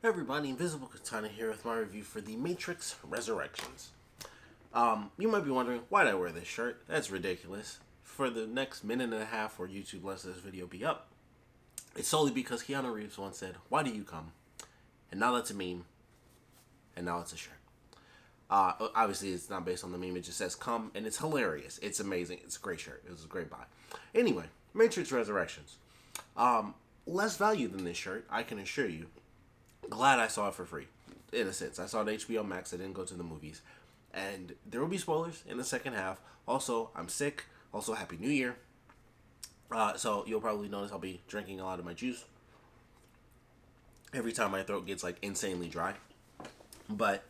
Everybody, Invisiblekatana here with my review for The Matrix Resurrections. You might be wondering, why'd I wear this shirt? That's ridiculous. For the next minute and a half where YouTube lets this video be up, it's solely because Keanu Reeves once said, "Why do you come?" And now that's a meme, and now it's a shirt. Obviously, it's not based on the meme, it just says "come," and it's hilarious. It's amazing. It's a great shirt. It was a great buy. Anyway, Matrix Resurrections. Less value than this shirt, I can assure you. Glad I saw it for free, in a sense. I saw it on HBO Max. I didn't go to the movies. And there will be spoilers in the second half. Also, I'm sick. Also, Happy New Year. So you'll probably notice I'll be drinking a lot of my juice every time my throat gets like insanely dry. But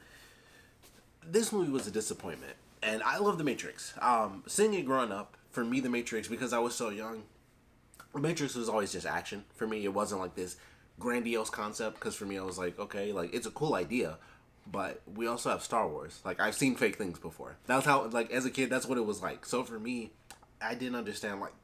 this movie was a disappointment. And I love The Matrix. Seeing it growing up, for me, The Matrix, because I was so young, The Matrix was always just action. For me, it wasn't like this grandiose concept, because for me I was like, okay, like it's a cool idea, but we also have Star Wars. Like, I've seen fake things before. That's how, like, as a kid, that's what it was like. So for me, I didn't understand, like,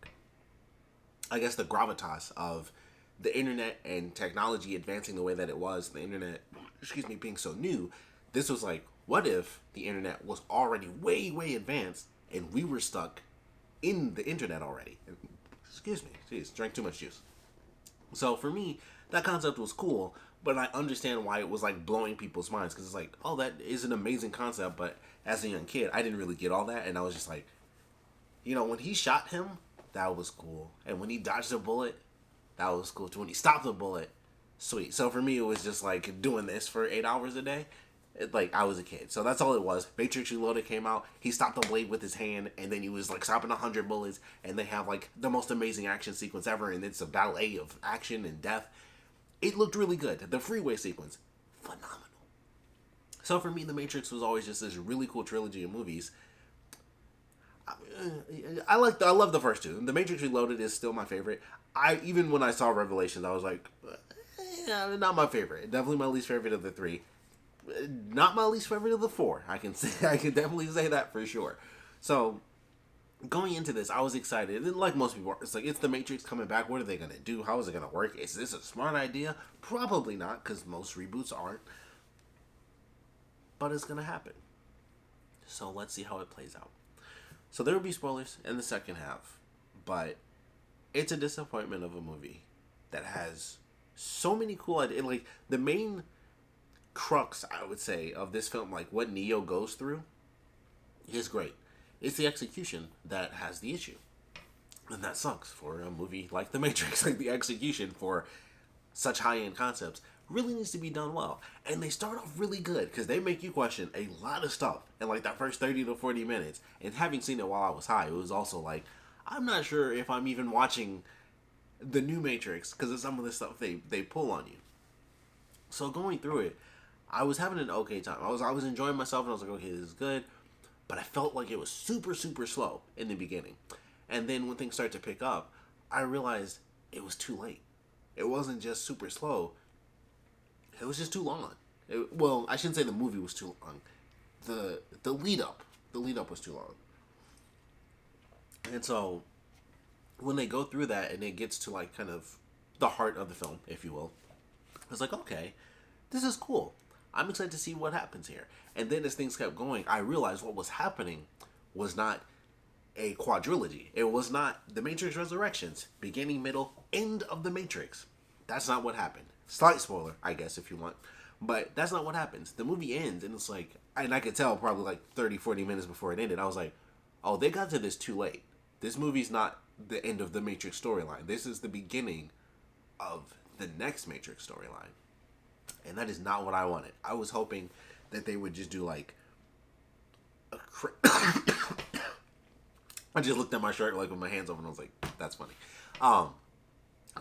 I guess the gravitas of the internet and technology advancing the way that it was, the internet, excuse me, being so new. This was like, what if the internet was already way advanced and we were stuck in the internet already? Excuse me, jeez, drank too much juice. So for me, that concept was cool, but I understand why it was like blowing people's minds, because it's like, oh, that is an amazing concept, but as a young kid, I didn't really get all that, and I was just like, when he shot him, that was cool, and when he dodged a bullet, that was cool too. When he stopped the bullet, sweet. So for me, it was just like doing this for 8 hours a day. Like, I was a kid, so that's all it was. Matrix Reloaded came out. He stopped the blade with his hand, and then he was like stopping 100 bullets, and they have like the most amazing action sequence ever, and it's a ballet of action and death. It looked really good. The freeway sequence, phenomenal. So for me, The Matrix was always just this really cool trilogy of movies. I love the first two. The Matrix Reloaded is still my favorite. Even when I saw Revelations, I was like, not my favorite. Definitely my least favorite of the three. Not my least favorite of the four. I can definitely say that for sure. So going into this, I was excited. And like most people, it's like, it's the Matrix coming back. What are they gonna do? How is it gonna work? Is this a smart idea? Probably not, because most reboots aren't. But it's gonna happen. So let's see how it plays out. So there will be spoilers in the second half, but it's a disappointment of a movie that has so many cool ideas. Like, the main crux, I would say, of this film, like what Neo goes through, is great. It's the execution that has the issue. And that sucks for a movie like The Matrix. Like, the execution for such high-end concepts really needs to be done well. And they start off really good, because they make you question a lot of stuff in like that first 30 to 40 minutes. And having seen it while I was high, it was also like, I'm not sure if I'm even watching the new Matrix, because of some of the stuff they pull on you. So going through it, I was having an okay time. I was enjoying myself, and I was like, okay, this is good. But I felt like it was super slow in the beginning. And then when things started to pick up, I realized it was too late. It wasn't just super slow. It was just too long. Well, I shouldn't say the movie was too long. The lead up. The lead up was too long. And so when they go through that and it gets to like kind of the heart of the film, if you will, I was like, okay, this is cool. I'm excited to see what happens here. And then as things kept going, I realized what was happening was not a quadrilogy. It was not The Matrix Resurrections, beginning, middle, end of The Matrix. That's not what happened. Slight spoiler, I guess, if you want. But that's not what happens. The movie ends, and it's like, and I could tell probably like 30, 40 minutes before it ended, I was like, oh, they got to this too late. This movie's not the end of the Matrix storyline. This is the beginning of the next Matrix storyline. And that is not what I wanted. I was hoping that they would just do like a I just looked at my shirt like with my hands open. I was like, that's funny. I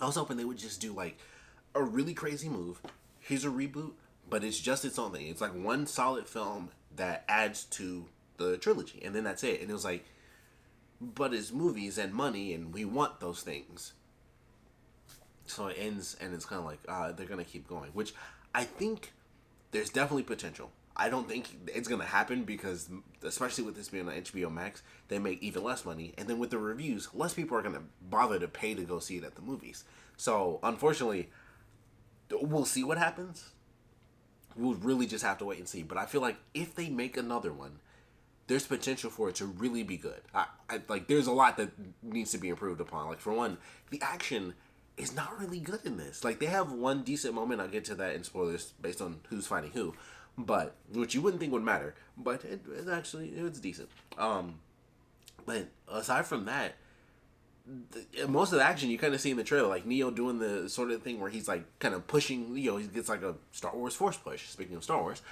was hoping they would just do like a really crazy move. Here's a reboot, but it's just its own thing. It's like one solid film that adds to the trilogy, and then that's it. And it was like, but it's movies and money, and we want those things. So it ends, and it's kind of like, they're going to keep going, which I think there's definitely potential. I don't think it's going to happen, because, especially with this being on HBO Max, they make even less money. And then with the reviews, less people are going to bother to pay to go see it at the movies. So, unfortunately, we'll see what happens. we'll really just have to wait and see. But I feel like if they make another one, there's potential for it to really be good. I like there's a lot that needs to be improved upon. Like for one, the action is not really good in this. Like they have one decent moment. I'll get to that in spoilers based on who's fighting who, but which you wouldn't think would matter. But it's decent. But aside from that, most of the action you kind of see in the trailer, like Neo doing the sort of thing where he's like kind of pushing. He gets like a Star Wars force push. Speaking of Star Wars,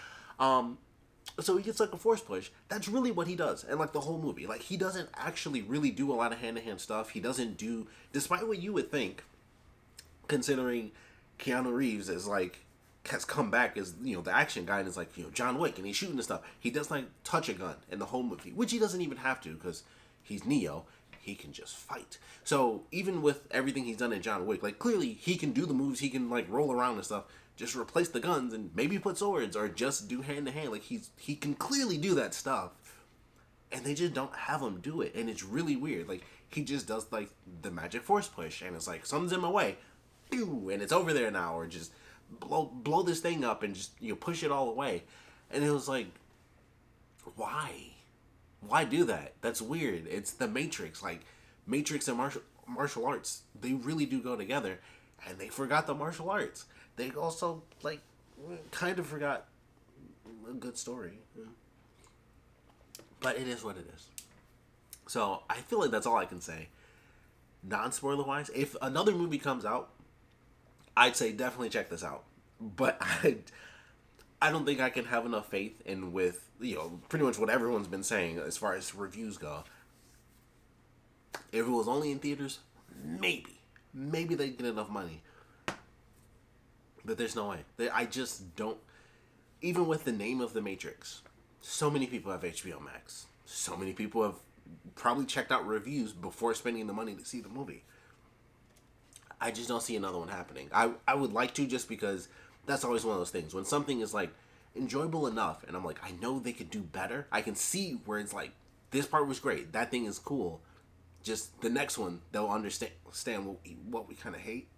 so he gets like a force push. That's really what he does, and like the whole movie, like he doesn't actually really do a lot of hand to hand stuff. He doesn't do, despite what you would think, considering Keanu Reeves is like has come back as the action guy and is like John Wick and he's shooting and stuff. He does like touch a gun in the whole movie, which he doesn't even have to because he's Neo. He can just fight. So even with everything he's done in John Wick, like clearly he can do the moves. He can like roll around and stuff. Just replace the guns and maybe put swords or just do hand to hand. Like he can clearly do that stuff, and they just don't have him do it, and it's really weird. Like he just does like the magic force push, and it's like something's in my way, pew, and it's over there now, or just blow this thing up and just push it all away, and it was like, why do that? That's weird. It's the Matrix. Like Matrix and martial arts, they really do go together, and they forgot the martial arts. They also like kind of forgot a good story, but it is what it is. So I feel like that's all I can say. Non-spoiler wise, if another movie comes out, I'd say definitely check this out. But I don't think I can have enough faith in with pretty much what everyone's been saying as far as reviews go. If it was only in theaters, maybe they'd get enough money. But there's no way. I just don't. Even with the name of The Matrix, so many people have HBO Max. So many people have probably checked out reviews before spending the money to see the movie. I just don't see another one happening. I would like to, just because that's always one of those things. When something is like enjoyable enough, and I'm like, I know they could do better. I can see where it's like, this part was great. That thing is cool. Just the next one, they'll understand what we kind of hate.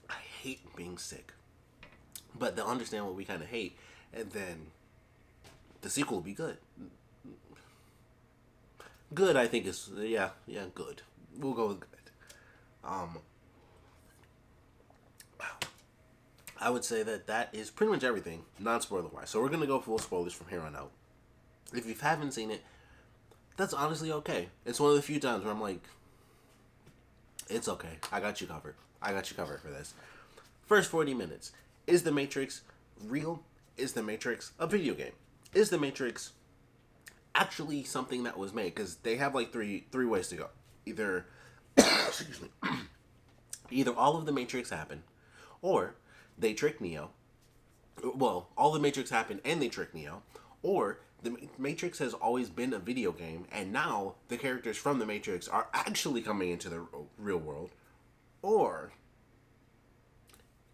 I hate being sick, but they'll understand what we kind of hate, and then the sequel will be good. Good, I think is good. We'll go with good. I would say that is pretty much everything, non-spoiler wise. So we're gonna go full spoilers from here on out. If you haven't seen it, that's honestly okay. It's one of the few times where I'm like, it's okay. I got you covered. I got you covered for this. First 40 minutes. Is The Matrix real? Is The Matrix a video game? Is The Matrix actually something that was made? Because they have like three ways to go. Either, excuse me, either all of The Matrix happened, or they trick Neo. Well, all The Matrix happened and they trick Neo, or The Matrix has always been a video game, and now the characters from The Matrix are actually coming into the real world, or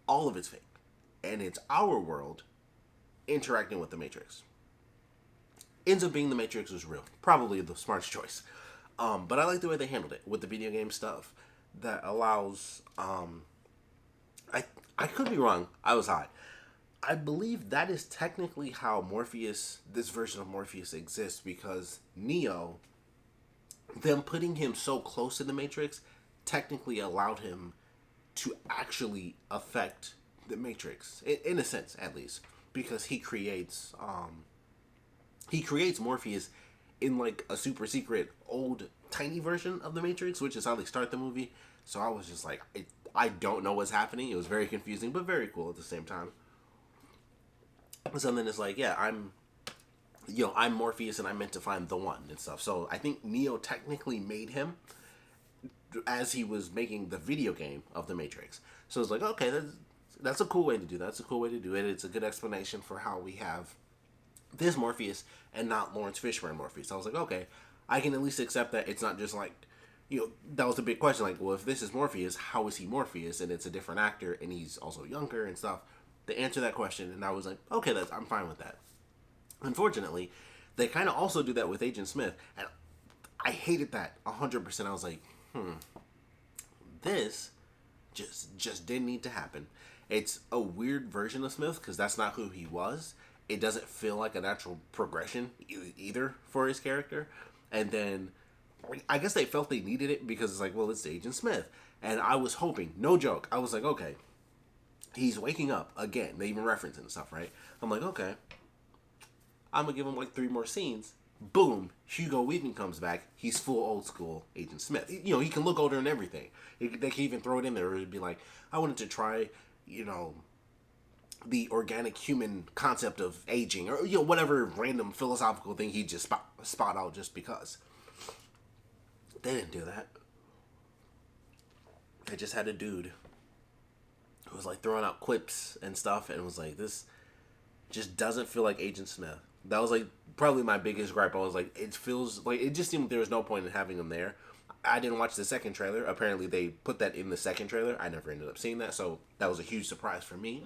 all of it's fake, and it's our world interacting with The Matrix. Ends up being The Matrix was real. Probably the smartest choice. But I like the way they handled it with the video game stuff. That allows, I could be wrong. I was high. I believe that is technically how this version of Morpheus exists, because Neo, them putting him so close to the Matrix, technically allowed him to actually affect the Matrix, in a sense, at least, because he creates Morpheus in like a super secret old tiny version of the Matrix, which is how they start the movie. So I was just like, I don't know what's happening. It was very confusing, but very cool at the same time. So then it's like, yeah, I'm Morpheus and I'm meant to find the one and stuff. So I think Neo technically made him as he was making the video game of the Matrix. So it's like, okay, that's a cool way to do that. That's a cool way to do it. It's a good explanation for how we have this Morpheus and not Lawrence Fishburne Morpheus. I was like, okay, I can at least accept that it's not just like, that was a big question. Like, well, if this is Morpheus, how is he Morpheus? And it's a different actor, and he's also younger and stuff. They answer that question, and I was like, okay, I'm fine with that. Unfortunately, they kind of also do that with Agent Smith, and I hated that 100%. I was like, this just didn't need to happen. It's a weird version of Smith because that's not who he was. It doesn't feel like a natural progression either for his character. And then I guess they felt they needed it because it's like, well, it's Agent Smith. And I was hoping, no joke, I was like, okay, he's waking up again. They even reference it and stuff, right? I'm like, okay, I'm going to give him like 3 more scenes. Boom, Hugo Weaving comes back. He's full old school Agent Smith. You know, he can look older and everything. They can even throw it in there. It'd be like, I wanted to try, you know, the organic human concept of aging, or, you know, whatever random philosophical thing he just spot out just because. They didn't do that. They just had a dude who was like throwing out quips and stuff, and was like, this just doesn't feel like Agent Smith. That was like probably my biggest gripe. I was like, it feels like, it just seemed like there was no point in having him there. I didn't watch the second trailer. Apparently they put that in the second trailer. I never ended up seeing that, so that was a huge surprise for me.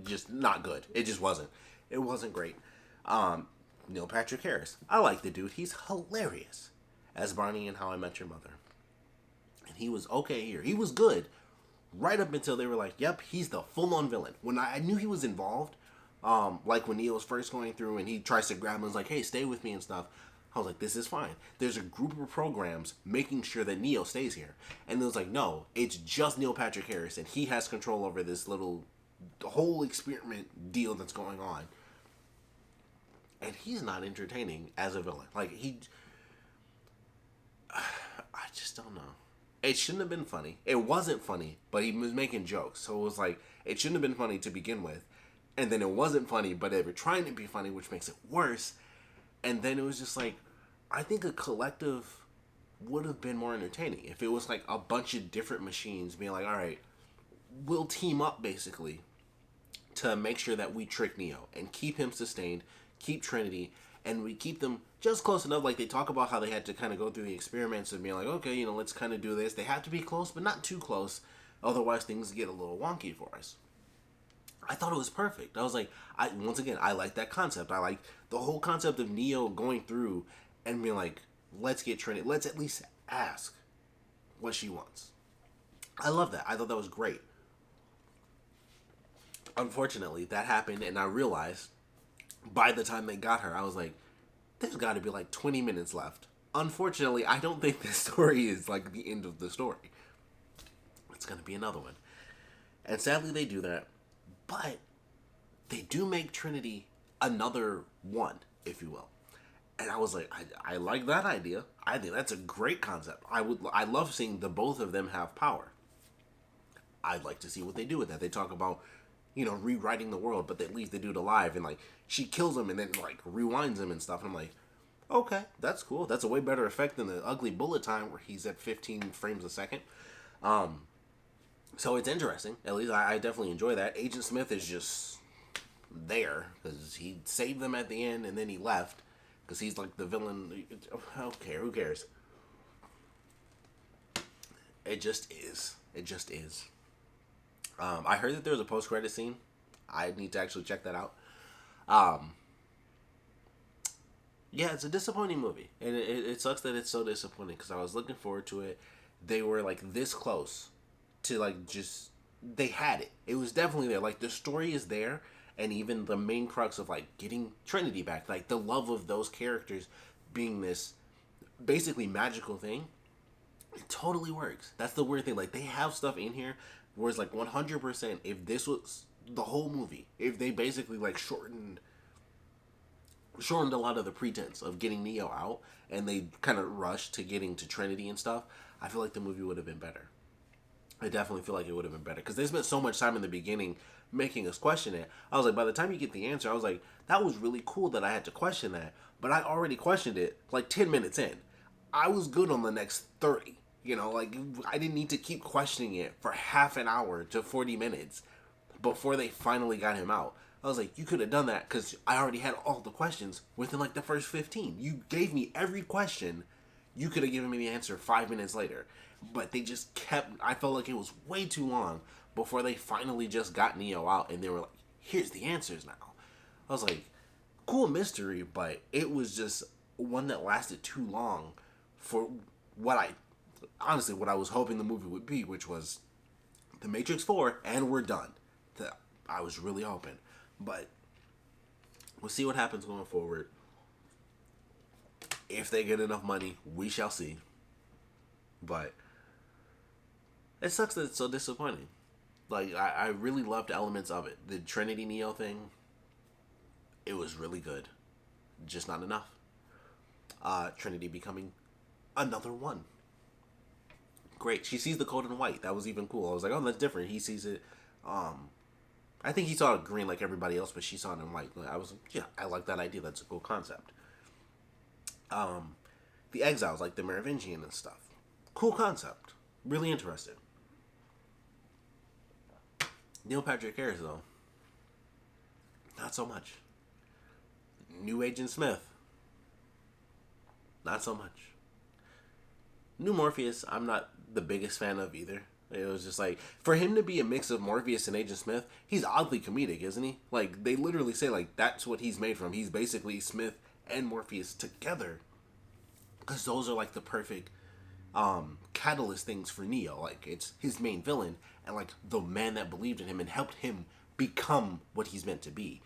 Just not good. It just wasn't. It wasn't great. Neil Patrick Harris. I like the dude. He's hilarious as Barney in How I Met Your Mother. And he was okay here. He was good right up until they were like, yep, he's the full-on villain. When I knew he was involved, like when Neo was first going through and he tries to grab him and is like, hey, stay with me and stuff. I was like, this is fine. There's a group of programs making sure that Neo stays here. And it was like, no, it's just Neil Patrick Harris, and he has control over this whole experiment deal that's going on. And he's not entertaining as a villain. Like, I just don't know. It shouldn't have been funny. It wasn't funny, but he was making jokes. So it was like, it shouldn't have been funny to begin with. And then it wasn't funny, but they were trying to be funny, which makes it worse. And then it was just like, I think a collective would have been more entertaining if it was like a bunch of different machines being like, all right, we'll team up basically to make sure that we trick Neo and keep him sustained, keep Trinity, and we keep them just close enough. Like, they talk about how they had to kind of go through the experiments of being like, okay, you know, let's kind of do this. They have to be close, but not too close. Otherwise, things get a little wonky for us. I thought it was perfect. I was like, once again, I like that concept. I like the whole concept of Neo going through and being like, let's get Trinity. Let's at least ask what she wants. I love that. I thought that was great. Unfortunately, that happened, and I realized by the time they got her, I was like, there's got to be like 20 minutes left. Unfortunately, I don't think this story is like the end of the story. It's going to be another one. And sadly, they do that. But they do make Trinity another one, if you will. And I was like, I like that idea. I think that's a great concept. I love seeing the both of them have power. I'd like to see what they do with that. They talk about, you know, rewriting the world, but they leave the dude alive, and like she kills him and then like rewinds him and stuff. And I'm like, okay, that's cool. That's a way better effect than the ugly bullet time where he's at 15 frames a second. So it's interesting. At least I definitely enjoy that. Agent Smith is just there because he saved them at the end and then he left because he's like the villain. Okay, who cares? It just is. It just is. I heard that there was a post-credit scene. I need to actually check that out. Yeah, it's a disappointing movie. And it sucks that it's so disappointing because I was looking forward to it. They were like this close to like just, they had it. It was definitely there. Like the story is there, and even the main crux of like getting Trinity back, like the love of those characters being this basically magical thing, it totally works. That's the weird thing. Like they have stuff in here where it's like 100%, if this was the whole movie, if they basically like shortened a lot of the pretense of getting Neo out and they kind of rushed to getting to Trinity and stuff, I feel like the movie would have been better. I definitely feel like it would have been better because they spent so much time in the beginning making us question it. I was like, by the time you get the answer, I was like, that was really cool that I had to question that, but I already questioned it like 10 minutes in. I was good on the next 30. You know, like I didn't need to keep questioning it for half an hour to 40 minutes before they finally got him out. I was like, you could have done that because I already had all the questions within like the first 15. You gave me every question. You could have given me the answer 5 minutes later. But they just kept, I felt like it was way too long before they finally just got Neo out and they were like, here's the answers now. I was like, cool mystery, but it was just one that lasted too long for what I was hoping the movie would be, which was The Matrix 4, and we're done. I was really hoping. But we'll see what happens going forward. If they get enough money, we shall see. But it sucks that it's so disappointing. Like, I really loved elements of it. The Trinity Neo thing, it was really good. Just not enough. Trinity becoming another one. Great. She sees the code in white. That was even cool. I was like, oh, that's different. He sees it. I think he saw it green like everybody else, but she saw it in white. I like that idea. That's a cool concept. The Exiles, like the Merovingian and stuff. Cool concept. Really interested. Neil Patrick Harris, though, not so much. New Agent Smith, not so much. New Morpheus, I'm not the biggest fan of either. It was just like, for him to be a mix of Morpheus and Agent Smith, he's oddly comedic, isn't he? Like, they literally say, like, that's what he's made from. He's basically Smith and Morpheus together. Because those are, like, the perfect catalyst things for Neo. Like, it's his main villain and, like, the man that believed in him and helped him become what he's meant to be.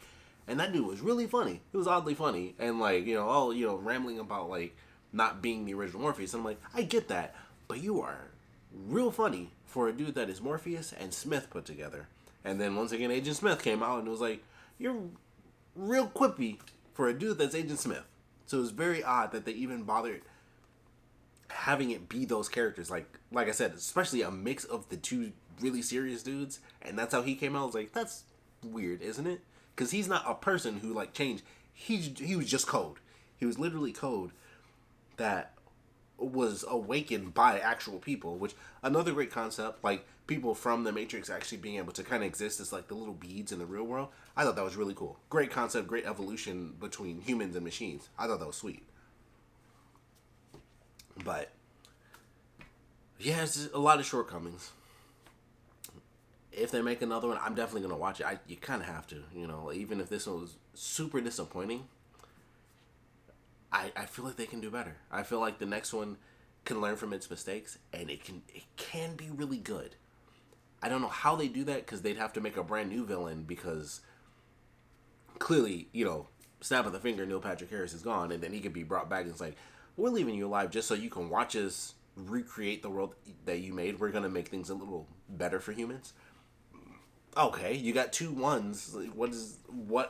And that dude was really funny. He was oddly funny. And, like, rambling about, like, not being the original Morpheus. And I'm like, I get that. But you are real funny for a dude that is Morpheus and Smith put together. And then, once again, Agent Smith came out and it was like, you're real quippy for a dude that's Agent Smith. So it was very odd that they even bothered having it be those characters. Like I said, especially a mix of the two really serious dudes. And that's how he came out. I was like, that's weird, isn't it? Because he's not a person who, like, changed. He was just code. He was literally code that was awakened by actual people, which, another great concept, like, people from the Matrix actually being able to kind of exist as, like, the little beads in the real world. I thought that was really cool. Great concept, great evolution between humans and machines. I thought that was sweet. But, yeah, it's a lot of shortcomings. If they make another one, I'm definitely going to watch it. You kind of have to, even if this one was super disappointing, I feel like they can do better. I feel like the next one can learn from its mistakes, and it can be really good. I don't know how they do that, because they'd have to make a brand new villain, because clearly, snap of the finger, Neil Patrick Harris is gone, and then he could be brought back, and it's like, we're leaving you alive just so you can watch us recreate the world that you made. We're going to make things a little better for humans. Okay, you got 2 ones. Like,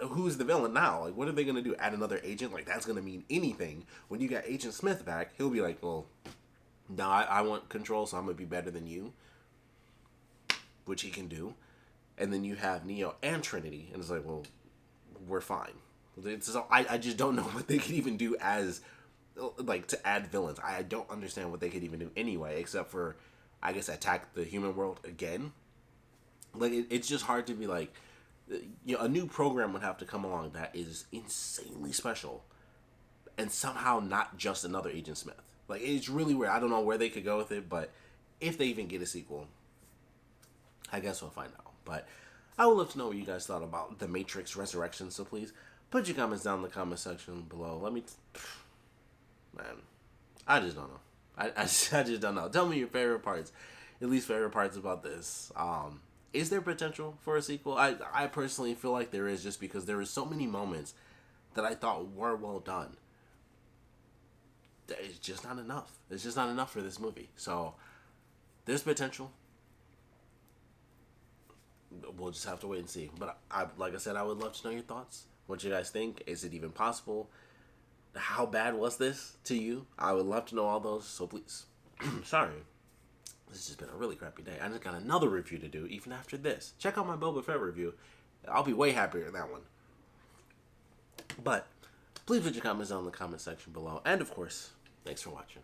who's the villain now? Like, what are they going to do? Add another agent? Like, that's going to mean anything. When you got Agent Smith back, he'll be like, well, no, I want control, so I'm going to be better than you. Which he can do. And then you have Neo and Trinity, and it's like, well, we're fine. I just don't know what they could even do as, like, to add villains. I don't understand what they could even do anyway, except for, I guess, attack the human world again. Like, it's just hard to be like, a new program would have to come along that is insanely special, and somehow not just another Agent Smith. Like, it's really weird. I don't know where they could go with it, but if they even get a sequel, I guess we'll find out. But I would love to know what you guys thought about The Matrix Resurrection, so please put your comments down in the comment section below. Man, I just don't know. I just don't know. Tell me your favorite parts, at least favorite parts about this. Is there potential for a sequel? I personally feel like there is, just because there are so many moments that I thought were well done. It's just not enough. It's just not enough for this movie. So, there's potential. We'll just have to wait and see. But like I said, I would love to know your thoughts. What you guys think. Is it even possible? How bad was this to you? I would love to know all those. So please. Sorry. This has been a really crappy day. I just got another review to do, even after this. Check out my Boba Fett review. I'll be way happier in that one. But, please put your comments down in the comment section below. And, of course, thanks for watching.